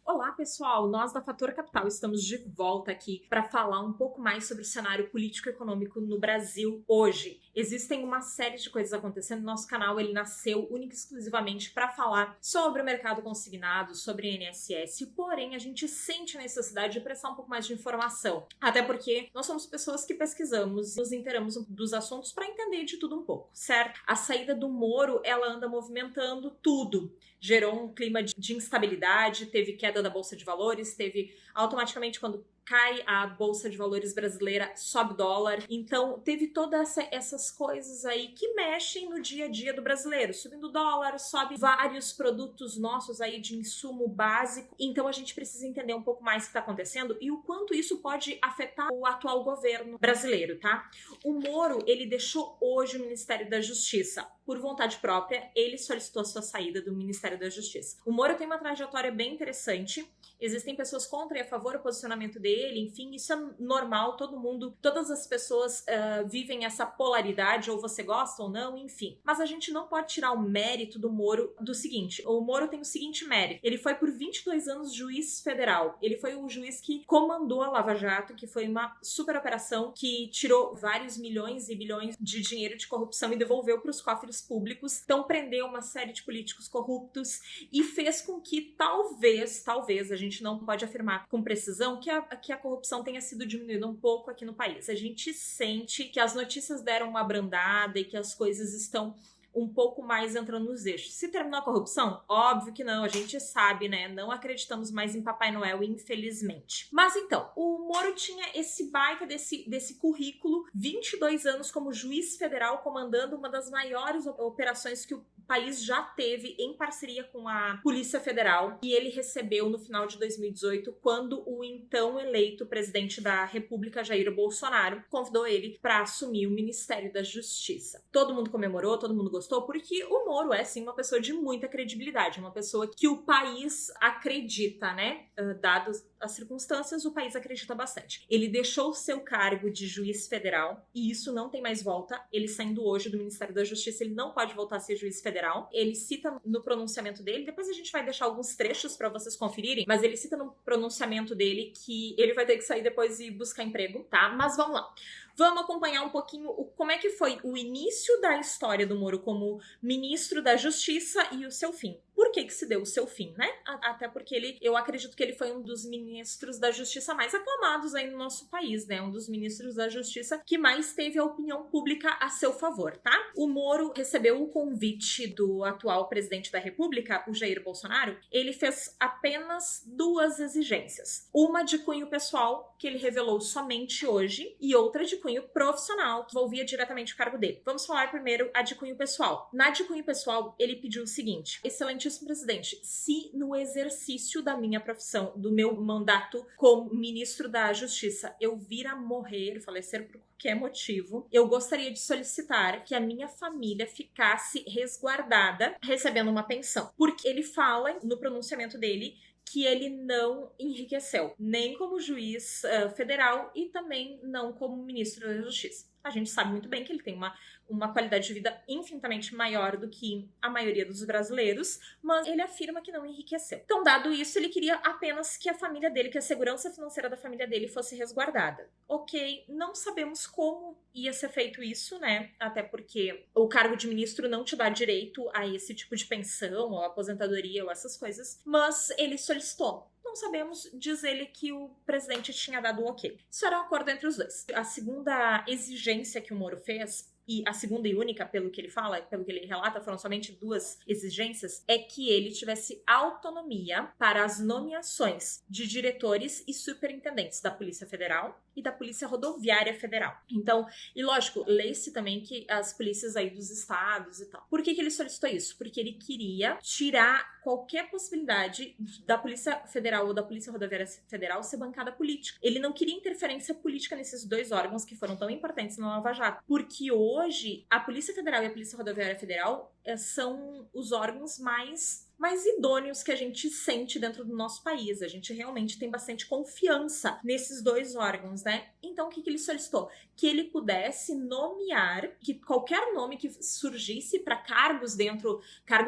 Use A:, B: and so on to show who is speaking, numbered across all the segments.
A: Olá, pessoal! Nós da Fator Capital estamos de volta aqui para falar um pouco mais sobre o cenário político-econômico no Brasil hoje. Existem uma série de coisas acontecendo. Nosso canal ele nasceu única e exclusivamente para falar sobre o mercado consignado, sobre INSS, porém a gente sente a necessidade de prestar um pouco mais de informação. Até porque nós somos pessoas que pesquisamos, nos inteiramos dos assuntos para entender de tudo um pouco, certo? A saída do Moro, ela anda movimentando tudo. Gerou um clima de instabilidade, teve queda da Bolsa de Valores, teve automaticamente quando cai a Bolsa de Valores brasileira, sobe o dólar. Então, teve todas essas coisas aí que mexem no dia a dia do brasileiro. Subindo o dólar, sobe vários produtos nossos aí de insumo básico. Então, a gente precisa entender um pouco mais o que está acontecendo e o quanto isso pode afetar o atual governo brasileiro, tá? O Moro, ele deixou hoje o Ministério da Justiça. Por vontade própria, ele solicitou a sua saída do Ministério da Justiça. O Moro tem uma trajetória bem interessante. Existem pessoas contra e a favor do posicionamento dele, enfim, isso é normal, todas as pessoas vivem essa polaridade, ou você gosta ou não, enfim. Mas a gente não pode tirar o mérito do Moro do seguinte, o Moro tem o seguinte mérito, ele foi por 22 anos juiz federal, ele foi o juiz que comandou a Lava Jato, que foi uma super operação que tirou vários milhões e bilhões de dinheiro de corrupção e devolveu para os cofres públicos, então prendeu uma série de políticos corruptos e fez com que talvez, a gente não pode afirmar com precisão que a corrupção tenha sido diminuída um pouco aqui no país. A gente sente que as notícias deram uma abrandada e que as coisas estão um pouco mais entrando nos eixos. Se terminou a corrupção? Óbvio que não, a gente sabe, né? Não acreditamos mais em Papai Noel, infelizmente. Mas então, o Moro tinha esse baita desse currículo, 22 anos como juiz federal, comandando uma das maiores operações que o país já teve em parceria com a Polícia Federal, e ele recebeu no final de 2018, quando o então eleito presidente da República, Jair Bolsonaro, convidou ele para assumir o Ministério da Justiça. Todo mundo comemorou, todo mundo gostou, porque o Moro é, sim, uma pessoa de muita credibilidade, uma pessoa que o país acredita, né? Dadas as circunstâncias, o país acredita bastante. Ele deixou o seu cargo de juiz federal, e isso não tem mais volta. Ele saindo hoje do Ministério da Justiça, ele não pode voltar a ser juiz federal. Ele cita no pronunciamento dele, depois a gente vai deixar alguns trechos para vocês conferirem, mas ele cita no pronunciamento dele que ele vai ter que sair depois e buscar emprego, tá? Mas vamos lá. Vamos acompanhar um pouquinho como é que foi o início da história do Moro como ministro da Justiça e o seu fim. Por que se deu o seu fim, né? Até porque eu acredito que ele foi um dos ministros da Justiça mais aclamados aí no nosso país, né? Um dos ministros da Justiça que mais teve a opinião pública a seu favor, tá? O Moro recebeu o convite do atual presidente da República, o Jair Bolsonaro. Ele fez apenas duas exigências. Uma de cunho pessoal, que ele revelou somente hoje, e outra de cunho profissional, que envolvia diretamente o cargo dele. Vamos falar primeiro a de cunho pessoal. Na de cunho pessoal, ele pediu o seguinte: excelentíssimo presidente, se no exercício da minha profissão, do meu mandato como ministro da Justiça, eu vir a morrer, falecer por qualquer motivo, eu gostaria de solicitar que a minha família ficasse resguardada, recebendo uma pensão. Porque ele fala no pronunciamento dele que ele não enriqueceu, nem como juiz federal e também não como ministro da Justiça. A gente sabe muito bem que ele tem uma qualidade de vida infinitamente maior do que a maioria dos brasileiros, mas ele afirma que não enriqueceu. Então, dado isso, ele queria apenas que a família dele, que a segurança financeira da família dele fosse resguardada. Ok, não sabemos como ia ser feito isso, né? Até porque o cargo de ministro não te dá direito a esse tipo de pensão, ou aposentadoria, ou essas coisas, mas ele solicitou. Não sabemos, diz ele que o presidente tinha dado o ok. Isso era um acordo entre os dois. A segunda exigência que o Moro fez, e a segunda e única, pelo que ele fala, pelo que ele relata, foram somente duas exigências, é que ele tivesse autonomia para as nomeações de diretores e superintendentes da Polícia Federal e da Polícia Rodoviária Federal. Então, e lógico, lê-se também que as polícias aí dos estados e tal. Por que ele solicitou isso? Porque ele queria tirar qualquer possibilidade da Polícia Federal ou da Polícia Rodoviária Federal ser bancada política. Ele não queria interferência política nesses dois órgãos que foram tão importantes na Lava Jato, porque hoje a Polícia Federal e a Polícia Rodoviária Federal são os órgãos mais mais idôneos que a gente sente dentro do nosso país. A gente realmente tem bastante confiança nesses dois órgãos, né? Então, o que ele solicitou? Que ele pudesse nomear, que qualquer nome que surgisse para cargos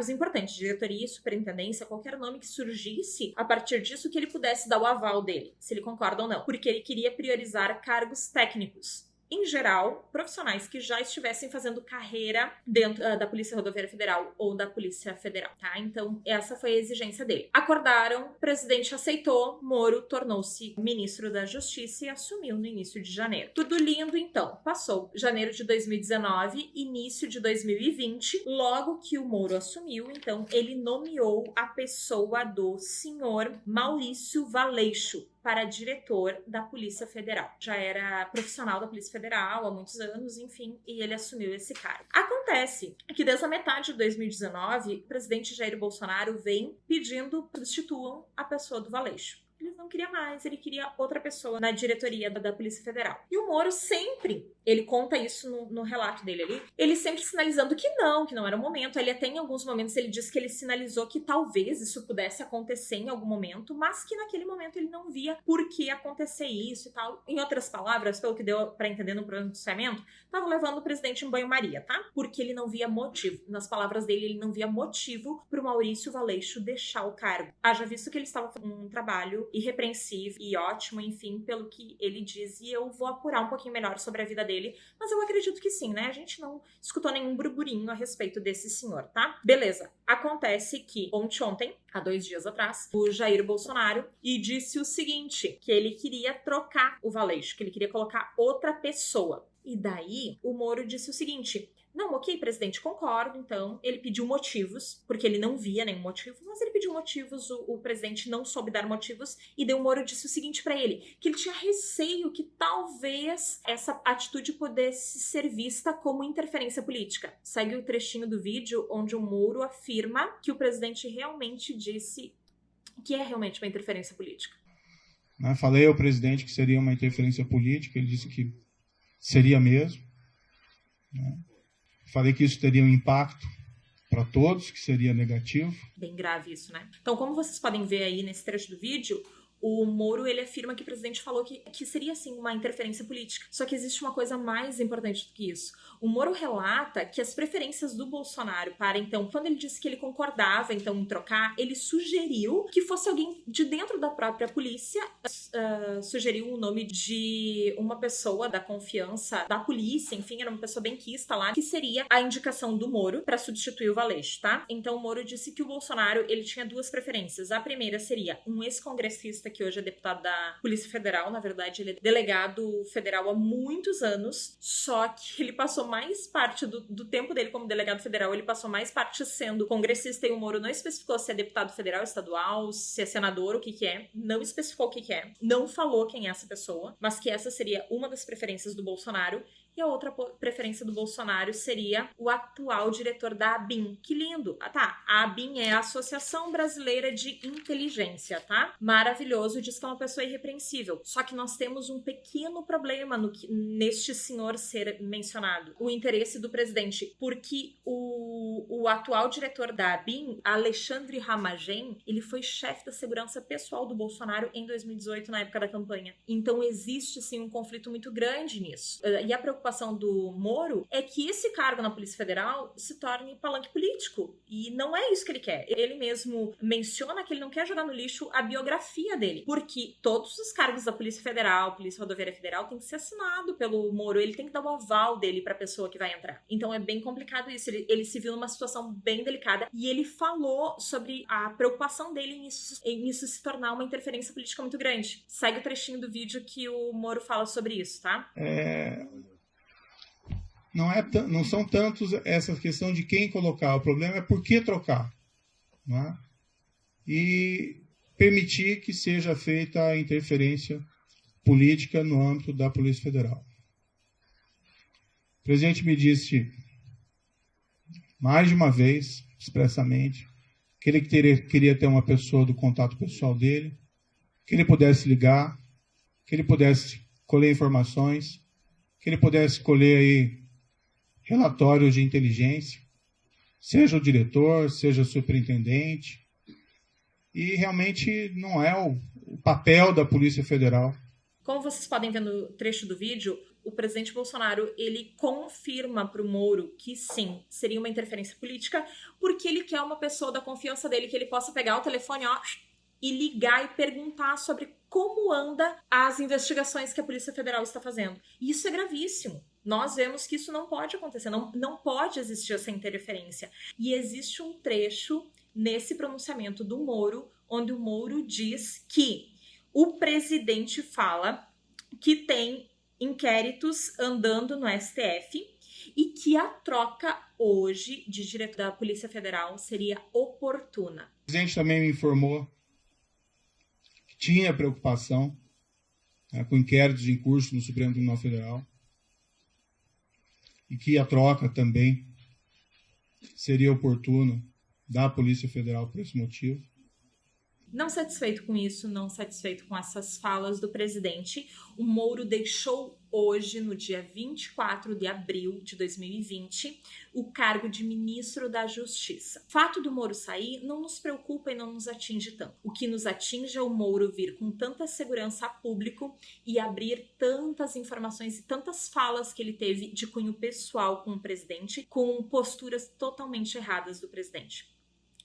A: importantes, diretoria, superintendência, qualquer nome que surgisse a partir disso, que ele pudesse dar o aval dele, se ele concorda ou não. Porque ele queria priorizar cargos técnicos. Em geral, profissionais que já estivessem fazendo carreira dentro da Polícia Rodoviária Federal ou da Polícia Federal, tá? Então, essa foi a exigência dele. Acordaram, o presidente aceitou, Moro tornou-se ministro da Justiça e assumiu no início de janeiro. Tudo lindo, então. Passou janeiro de 2019, início de 2020. Logo que o Moro assumiu, então, ele nomeou a pessoa do senhor Maurício Valeixo para diretor da Polícia Federal. Já era profissional da Polícia Federal há muitos anos, enfim, e ele assumiu esse cargo. Acontece que desde a metade de 2019, o presidente Jair Bolsonaro vem pedindo que substituam a pessoa do Valeixo. Ele não queria mais, ele queria outra pessoa na diretoria da Polícia Federal. E o Moro sempre, ele conta isso no relato dele ali, ele sempre sinalizando que não era o momento. Ele até em alguns momentos ele disse que ele sinalizou que talvez isso pudesse acontecer em algum momento, mas que naquele momento ele não via por que acontecer isso e tal. Em outras palavras, pelo que deu pra entender no pronunciamento, tava levando o presidente em banho-maria, tá? Porque ele não via motivo. Nas palavras dele, ele não via motivo pro Maurício Valeixo deixar o cargo. Haja visto que ele estava fazendo um trabalho irrepreensível e ótimo, enfim, pelo que ele diz, e eu vou apurar um pouquinho melhor sobre a vida dele, mas eu acredito que sim, né? A gente não escutou nenhum burburinho a respeito desse senhor, tá? Beleza. Acontece que ontem, há 2 dias atrás, o Jair Bolsonaro e disse o seguinte, que ele queria trocar o Valeixo, que ele queria colocar outra pessoa. E daí, o Moro disse o seguinte: não, ok, presidente, concordo, então. Ele pediu motivos, porque ele não via nenhum motivo, mas ele pediu motivos, o presidente não soube dar motivos, e daí o Moro disse o seguinte pra ele, que ele tinha receio que talvez essa atitude pudesse ser vista como interferência política. Segue o trechinho do vídeo onde o Moro afirma que o presidente realmente disse que é realmente uma interferência política.
B: Falei ao presidente que seria uma interferência política, ele disse que seria mesmo, né? Falei que isso teria um impacto para todos, que seria negativo.
A: Bem grave isso, né? Então, como vocês podem ver aí nesse trecho do vídeo, o Moro, ele afirma que o presidente falou que seria, sim, uma interferência política. Só que existe uma coisa mais importante do que isso. O Moro relata que as preferências do Bolsonaro para, então, quando ele disse que ele concordava, então, em trocar, ele sugeriu que fosse alguém de dentro da própria polícia, sugeriu o nome de uma pessoa da confiança da polícia, enfim, era uma pessoa benquista lá, que seria a indicação do Moro para substituir o Valeixo, tá? Então, o Moro disse que o Bolsonaro, ele tinha 2 preferências. A primeira seria um ex-congressista que hoje é deputado da Polícia Federal, na verdade ele é delegado federal há muitos anos, só que ele passou mais parte do tempo dele como delegado federal, ele passou mais parte sendo congressista, e o Moro não especificou se é deputado federal, estadual, se é senador, o que é, não especificou o que é, não falou quem é essa pessoa, mas que essa seria uma das preferências do Bolsonaro. E a outra preferência do Bolsonaro seria o atual diretor da ABIN. Que lindo! Tá, a ABIN é a Associação Brasileira de Inteligência, tá? Maravilhoso, diz que é uma pessoa irrepreensível. Só que nós temos um pequeno problema neste senhor ser mencionado. O interesse do presidente, porque o atual diretor da ABIN, Alexandre Ramagem, ele foi chefe da segurança pessoal do Bolsonaro em 2018, na época da campanha. Então existe, sim, um conflito muito grande nisso. E a preocupação do Moro é que esse cargo na Polícia Federal se torne palanque político. E não é isso que ele quer. Ele mesmo menciona que ele não quer jogar no lixo a biografia dele. Porque todos os cargos da Polícia Federal, Polícia Rodoviária Federal, tem que ser assinado pelo Moro. Ele tem que dar o aval dele pra pessoa que vai entrar. Então é bem complicado isso. Ele se viu numa situação bem delicada. E ele falou sobre a preocupação dele nisso se tornar uma interferência política muito grande. Segue o trechinho do vídeo que o Moro fala sobre isso, tá?
B: Não são tantos essa questão de quem colocar, o problema é por que trocar, né? E permitir que seja feita a interferência política no âmbito da Polícia Federal. O presidente me disse mais de uma vez, expressamente, que ele queria ter uma pessoa do contato pessoal dele, que ele pudesse ligar, que ele pudesse colher informações, que ele pudesse colher aí relatórios de inteligência, seja o diretor, seja o superintendente, e realmente não é o papel da Polícia Federal.
A: Como vocês podem ver no trecho do vídeo, o presidente Bolsonaro, ele confirma para o Moro que sim, seria uma interferência política, porque ele quer uma pessoa da confiança dele, que ele possa pegar o telefone, ó, e ligar e perguntar sobre como anda as investigações que a Polícia Federal está fazendo. E isso é gravíssimo. Nós vemos que isso não pode acontecer, não pode existir essa interferência. E existe um trecho nesse pronunciamento do Moro, onde o Moro diz que o presidente fala que tem inquéritos andando no STF e que a troca hoje de diretor da Polícia Federal seria oportuna.
B: O presidente também me informou que tinha preocupação, né, com inquéritos em curso no Supremo Tribunal Federal e que a troca também seria oportuna da Polícia Federal por esse motivo.
A: Não satisfeito com isso, não satisfeito com essas falas do presidente, o Moro deixou hoje, no dia 24 de abril de 2020, o cargo de ministro da Justiça. O fato do Moro sair não nos preocupa e não nos atinge tanto. O que nos atinge é o Moro vir com tanta segurança a público e abrir tantas informações e tantas falas que ele teve de cunho pessoal com o presidente, com posturas totalmente erradas do presidente.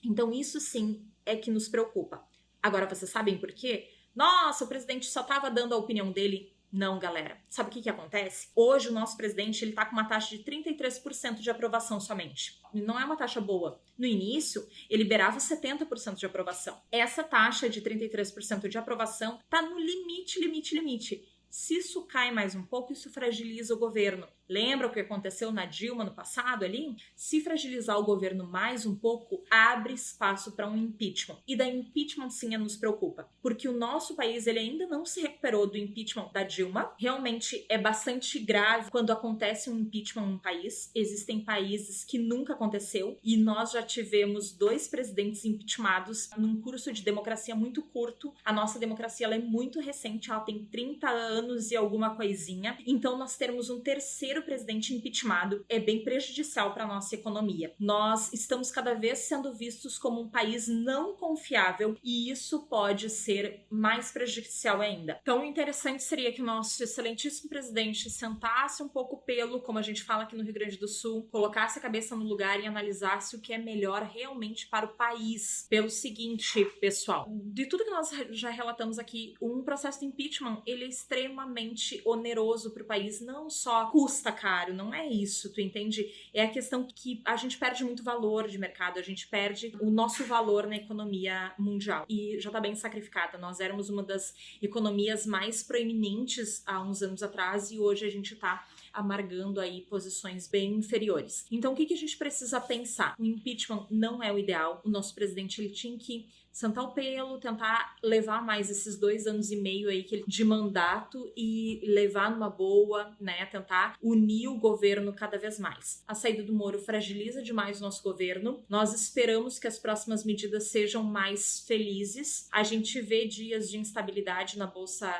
A: Então isso sim é que nos preocupa. Agora, vocês sabem por quê? Nossa, o presidente só estava dando a opinião dele. Não, galera. Sabe o que acontece? Hoje, o nosso presidente ele tá com uma taxa de 33% de aprovação somente. Não é uma taxa boa. No início, ele liberava 70% de aprovação. Essa taxa de 33% de aprovação tá no limite. Se isso cai mais um pouco, isso fragiliza o governo. Lembra o que aconteceu na Dilma no passado ali? Se fragilizar o governo mais um pouco, abre espaço para um impeachment. E da impeachment sim nos preocupa, porque o nosso país ele ainda não se recuperou do impeachment da Dilma. Realmente é bastante grave quando acontece um impeachment em um país. Existem países que nunca aconteceu e nós já tivemos 2 presidentes impeachmentados num curso de democracia muito curto. A nossa democracia ela é muito recente, ela tem 30 anos e alguma coisinha. Então nós termos um terceiro presidente impeachmentado é bem prejudicial para a nossa economia. Nós estamos cada vez sendo vistos como um país não confiável e isso pode ser mais prejudicial ainda. Então, o interessante seria que o nosso excelentíssimo presidente sentasse um pouco o pelo, como a gente fala aqui no Rio Grande do Sul, colocasse a cabeça no lugar e analisasse o que é melhor realmente para o país. Pelo seguinte, pessoal, de tudo que nós já relatamos aqui, um processo de impeachment, ele é extremamente oneroso para o país, não só custa caro, não é isso, tu entende? É a questão que a gente perde muito valor de mercado, a gente perde o nosso valor na economia mundial e já tá bem sacrificada. Nós éramos uma das economias mais proeminentes há uns anos atrás e hoje a gente tá amargando aí posições bem inferiores. Então o que a gente precisa pensar? O impeachment não é o ideal, o nosso presidente ele tinha que sentar o pelo, tentar levar mais esses 2 anos e meio aí de mandato e levar numa boa, né, tentar unir o governo cada vez mais. A saída do Moro fragiliza demais o nosso governo, nós esperamos que as próximas medidas sejam mais felizes, a gente vê dias de instabilidade na Bolsa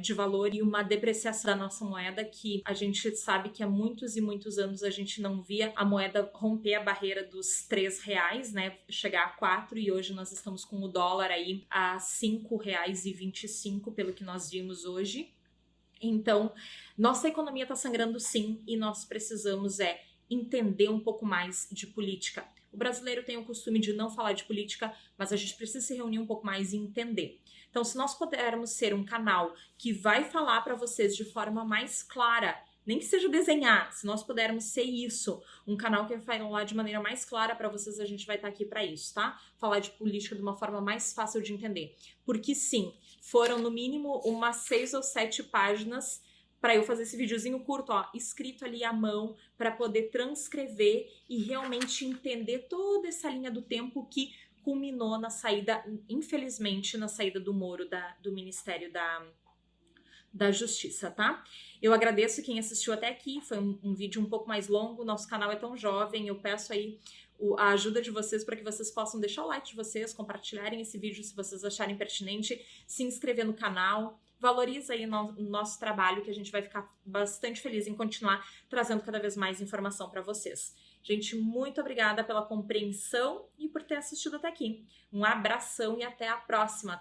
A: de Valor e uma depreciação da nossa moeda que a gente sabe que há muitos e muitos anos a gente não via a moeda romper a barreira dos R$3, né, chegar a 4 e hoje nós estamos com o dólar aí a R$5,25, pelo que nós vimos hoje. Então, nossa economia está sangrando sim e nós precisamos entender um pouco mais de política. O brasileiro tem o costume de não falar de política, mas a gente precisa se reunir um pouco mais e entender. Então, se nós pudermos ser um canal que vai falar para vocês de forma mais clara, nem que seja desenhar, se nós pudermos ser isso, um canal que vai falar de maneira mais clara para vocês, a gente vai estar aqui para isso, tá? Falar de política de uma forma mais fácil de entender. Porque sim, foram no mínimo umas 6 ou 7 páginas para eu fazer esse videozinho curto, ó, escrito ali à mão, para poder transcrever e realmente entender toda essa linha do tempo que culminou na saída, infelizmente, na saída do Moro do Ministério da Justiça, tá? Eu agradeço quem assistiu até aqui, foi um vídeo um pouco mais longo, nosso canal é tão jovem, eu peço aí a ajuda de vocês para que vocês possam deixar o like de vocês, compartilharem esse vídeo se vocês acharem pertinente, se inscrever no canal, valoriza aí o nosso trabalho que a gente vai ficar bastante feliz em continuar trazendo cada vez mais informação para vocês. Gente, muito obrigada pela compreensão e por ter assistido até aqui. Um abração e até a próxima!